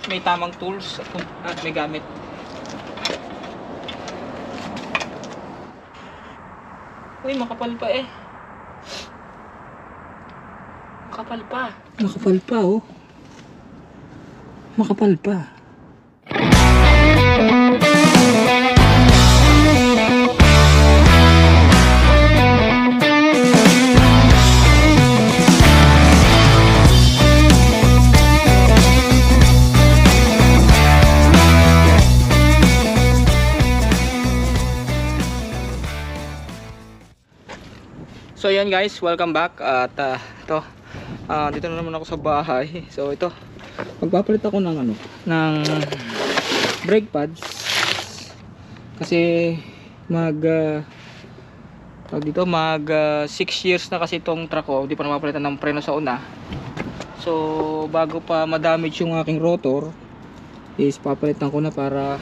may tamang tools at may gamit. Uy, makapal pa eh. Makapal pa. Makapal pa oh. Makapal pa. So yan guys, welcome back at dito na naman ako sa bahay. So ito, magpapalit ako ng brake pads kasi mag 6 years na kasi itong truck ko, hindi pa napapalitan ng preno sa una. So bago pa madamage yung aking rotor is papalitan ko na para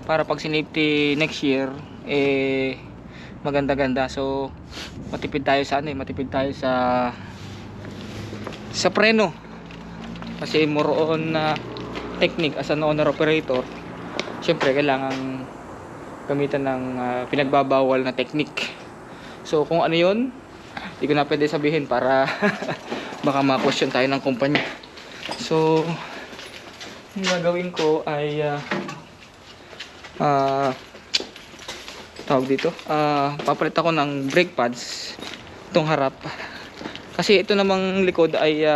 pag sinipty next year maganda-ganda. So matipid tayo sa matipid tayo sa preno kasi more on technique as an owner operator. Syempre kailangan gamitan ng pinagbabawal na technique. So kung ano yun, hindi ko na pwede sabihin para baka ma-question tayo ng kumpanya. So yung gagawin ko ay tawag dito, papalit ako ng brake pads itong harap kasi ito namang likod ay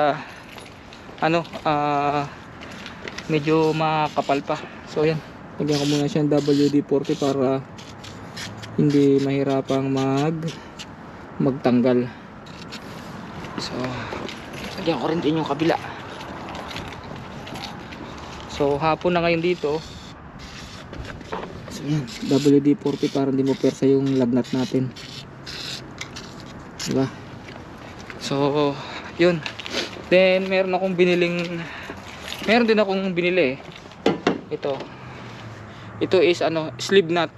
medyo makapal pa. So yan, lagyan ko muna siya ng WD-40 para hindi mahirapang magtanggal. So lagyan ko rin din yung kabila. So hapon na ngayon dito. So yan, WD-40 para hindi mo persa yung lagnat natin, diba? So yun, then meron din akong binili ito is sleeve nut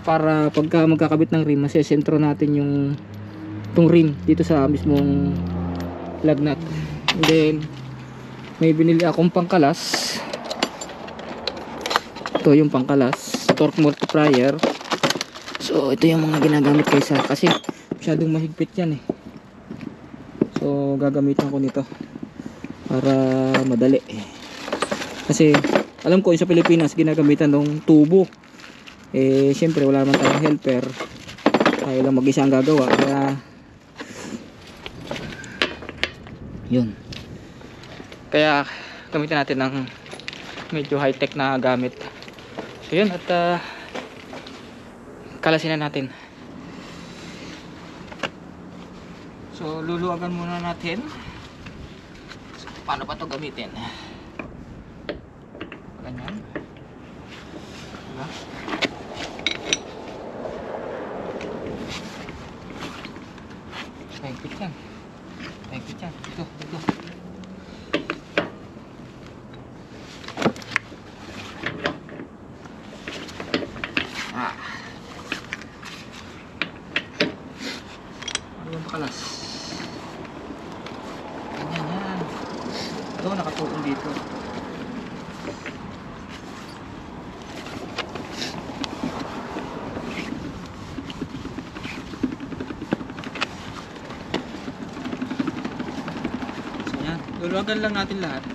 para pagka magkakabit ng rim masesentro natin itong rim dito sa mismong lagnat. And then may binili akong pangkalas. Ito yung pangkalas, torque multiplier. So ito yung mga ginagamit kasi masyadong mahigpit yan eh. So gagamitan ko nito para madali kasi alam ko sa Pilipinas ginagamitan ng tubo syempre wala naman tayong helper, tayo lang mag-isa ang gagawa, kaya yun, kaya gamitin natin ng medyo high tech na gamit. So yun, at kalasin na natin. So luluwagan muna natin. So, paano ba ito gamitin? Ganyan. Diba? Mahigpit yan. Mahigpit yan. Ito. Kalas. Ganyan. Ito nakatuon dito. So yan, luluwagan lang natin lahat.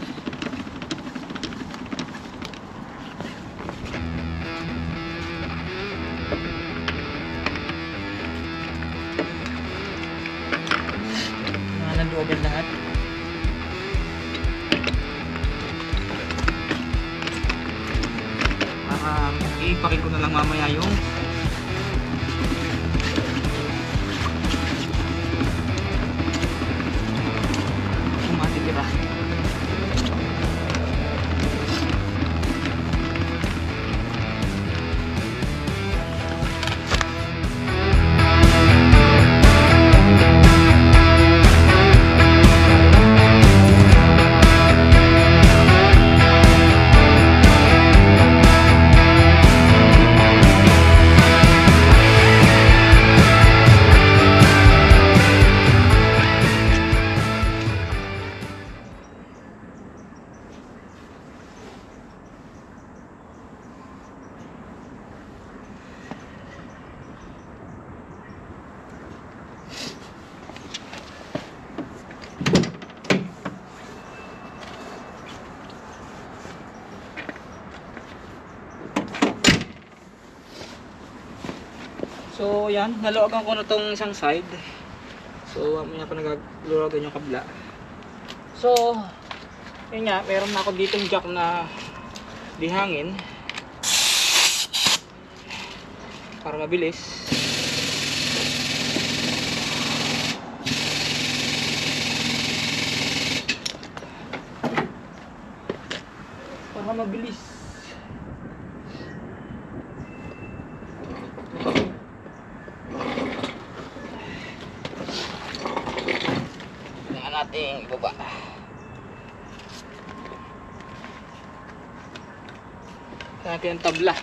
Luluwagan lahat. Ipakin ko na lang mamaya yung matitira. yan, naluwagan ko na tong isang side. So mamaya pa nagluwagan yung kabla. So yun nga, meron na ako ditong jack na dihangin para mabilis. Para mabilis. Tingnan natin ibaba. Natin ang tabla.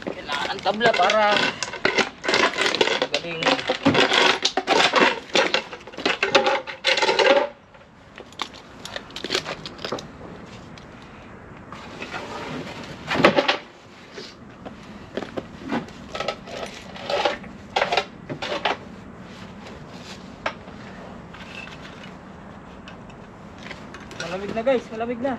Kailangan ang tabla para galing. Malamig na guys, malamig na.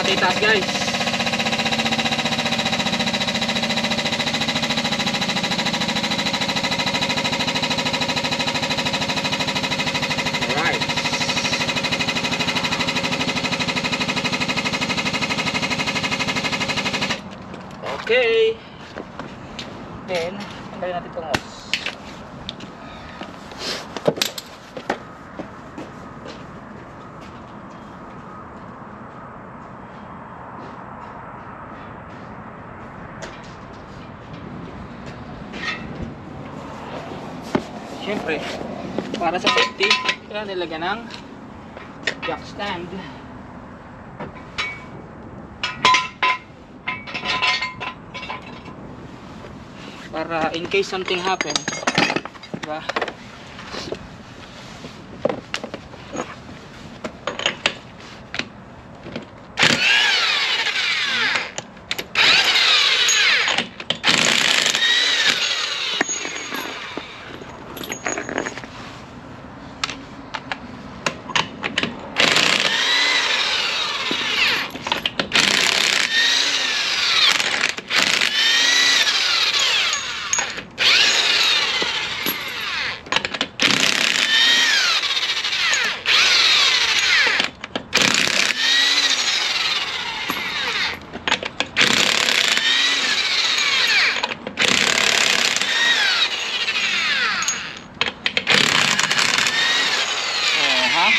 Itaas guys. Alright. Okay. Then, tanggalin natin itong hose. Siyempre, para sa safety, kaya nilagyan ng jack stand. Para in case something happen, diba?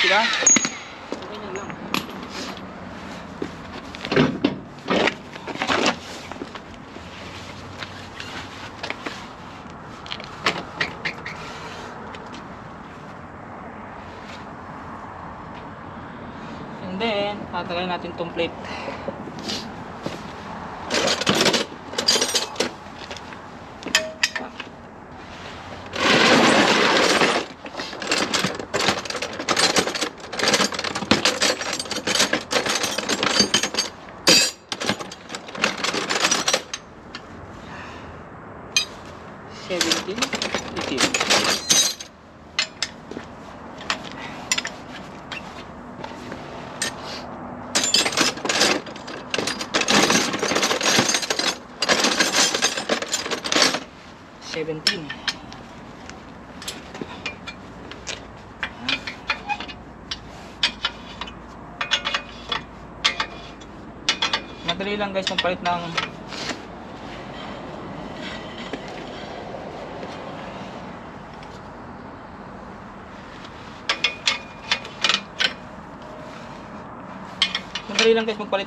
Diba? Ganyan lang. And then, tatanggalin natin tong plate. 17. Madali lang guys magpalit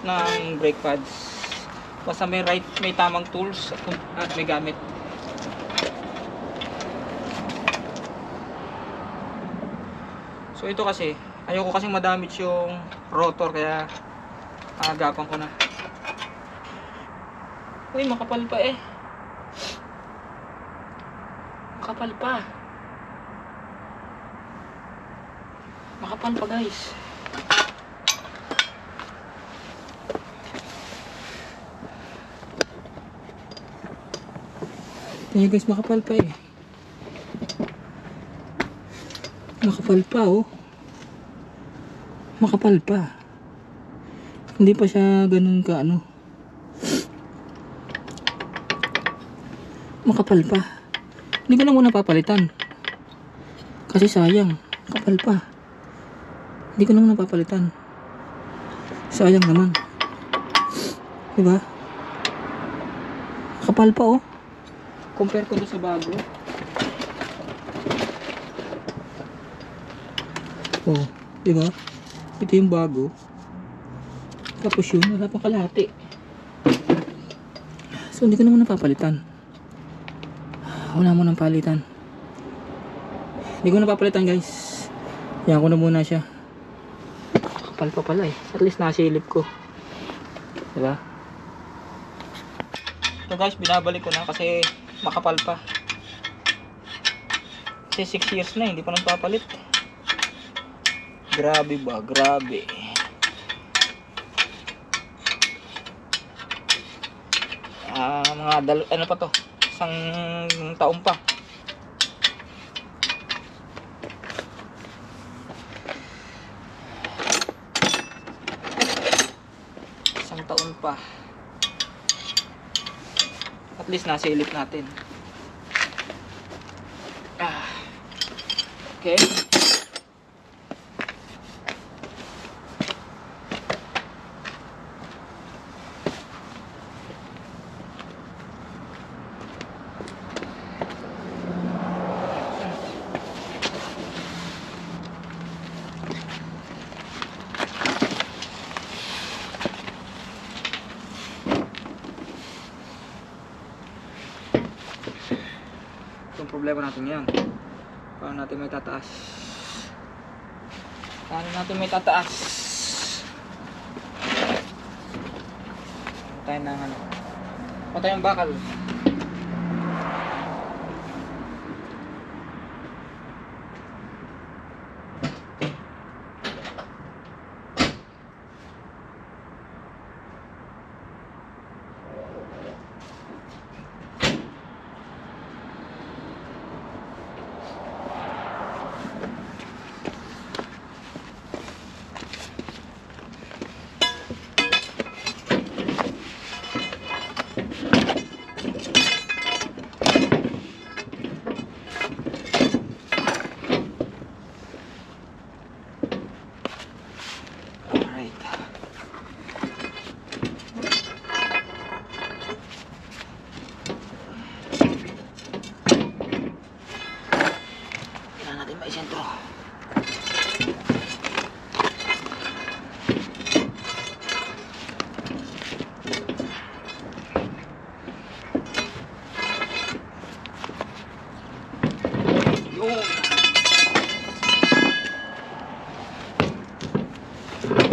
ng brake pads. Basta may tamang tools at may gamit. So ito kasi, ayoko kasing madamage yung rotor kaya agapan ko na. Uy, makapal pa eh. Makapal pa. Makapal pa guys. Ayan guys, makapal pa eh. Makapal pa oh. Makapal pa. Hindi pa siya ganun ka ano. Makapal pa. Hindi ko na muna papalitan. Kasi sayang. Makapal pa. Hindi ko na muna papalitan. Sayang naman. Diba? Makapal pa oh. Compare ko doon sa bago. Oh, diba? Ito yung bago. Tapos yun, wala pa kalahati. So, hindi ko na muna papalitan. Wala mo nang palitan. Hindi ko na papalitan guys. Yan ko na muna siya. Kapal pa pala eh. At least nasilip ko. Diba? So guys, binabalik ko na kasi makapal pa. Kasi 6 years na hindi pa nagpapalit. Grabe ba? Grabe. Ano pa to? Isang taon pa. Isang taon pa. At least nasilip natin. Okay. Itong problema natin yan. Paano natin may tataas? Paano natin may tataas? Tayo ng ano? Patay ang bakal. Sentro. Yun.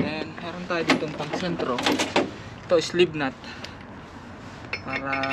And meron tayo ditong pang sentro. Ito sleeve nut para